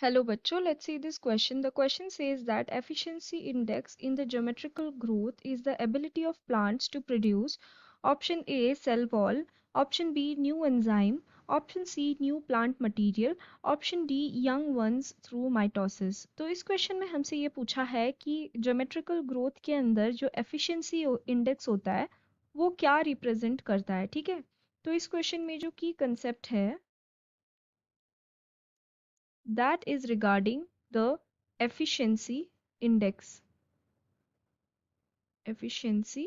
Hello bachcho, let's see this question. The question says that efficiency index in the geometrical growth is the ability of plants to produce option A cell wall, option B new enzyme, option C new plant material, option D young ones through mitosis. तो इस question में हमसे ये पूछा है कि geometrical growth के अंदर जो एफिशिएंसी इंडेक्स होता है वो क्या रिप्रेजेंट करता है, ठीक है। तो इस क्वेश्चन में जो की कंसेप्ट है that is regarding the efficiency index. Efficiency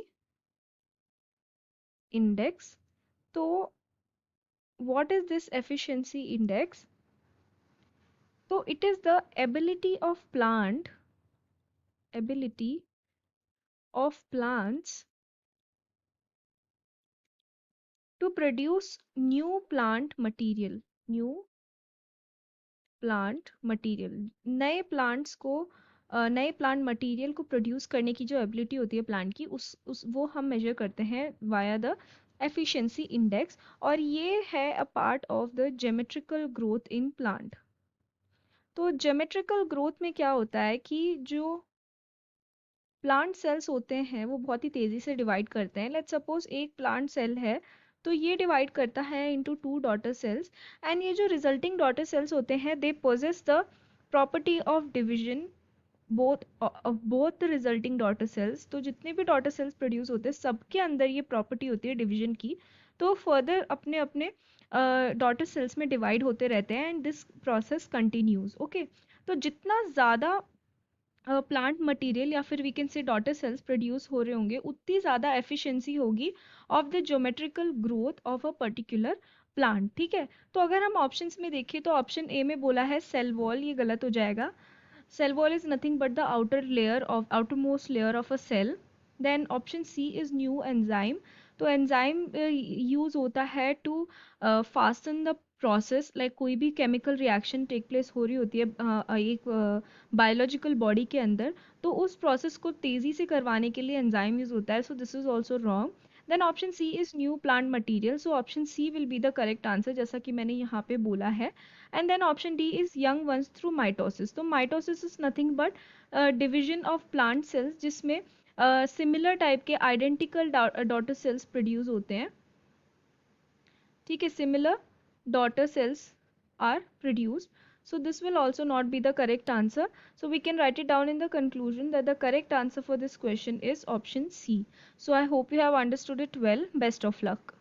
index. So what is this efficiency index? So it is the ability of plants to produce new plant material, new plant material, नए plants को नए plant material को produce करने की जो ability होती है plant की उस वो हम मेजर करते हैं वाया द एफिशिएंसी इंडेक्स, और ये है a part of the geometrical growth in plant. तो ज्योमेट्रिकल ग्रोथ में क्या होता है कि जो प्लांट सेल्स होते हैं वो बहुत ही तेजी से डिवाइड करते हैं। लेट्स सपोज एक प्लांट सेल है तो ये डिवाइड करता है into two daughter cells, and ये जो रिजल्टिंग डॉटर सेल्स होते हैं they possess the property of division both both the resulting daughter cells. तो जितने भी डॉटर सेल्स प्रोड्यूस होते हैं सबके अंदर ये प्रॉपर्टी होती है डिवीजन की। तो फर्दर अपने अपने डॉटर सेल्स में डिवाइड होते रहते हैं and this process continues. Okay, तो जितना ज़्यादा प्लांट मटेरियल या फिर we can say daughter cells produce हो रहे होंगे उतनी ज़्यादा एफिशिएंसी होगी of the geometrical growth of a particular plant, ठीक है। तो अगर हम ऑप्शंस में देखें तो ऑप्शन ए में बोला है सेल वॉल, ये गलत हो जाएगा। Cell wall is nothing but the outer layer of outer most layer of a cell. Then option C is new enzyme. तो एंजाइम यूज होता है to fasten the process, like कोई भी केमिकल रिएक्शन टेक प्लेस हो रही होती है एक बायोलॉजिकल बॉडी के अंदर, तो उस प्रोसेस को तेजी से करवाने के लिए एंजाइम यूज होता है। So this is also wrong. Then option C is new plant material, so option C will be the correct answer जैसा कि मैंने यहाँ पे बोला है। And then option D is young ones through mitosis. तो mitosis is nothing but division of plant cells जिसमें similar type के आइडेंटिकल डॉटर सेल्स प्रोड्यूस होते हैं, ठीक है। Similar daughter cells are produced. So this will also not be the correct answer. So we can write it down in the conclusion that the correct answer for this question is option C. So I hope you have understood it well. Best of luck.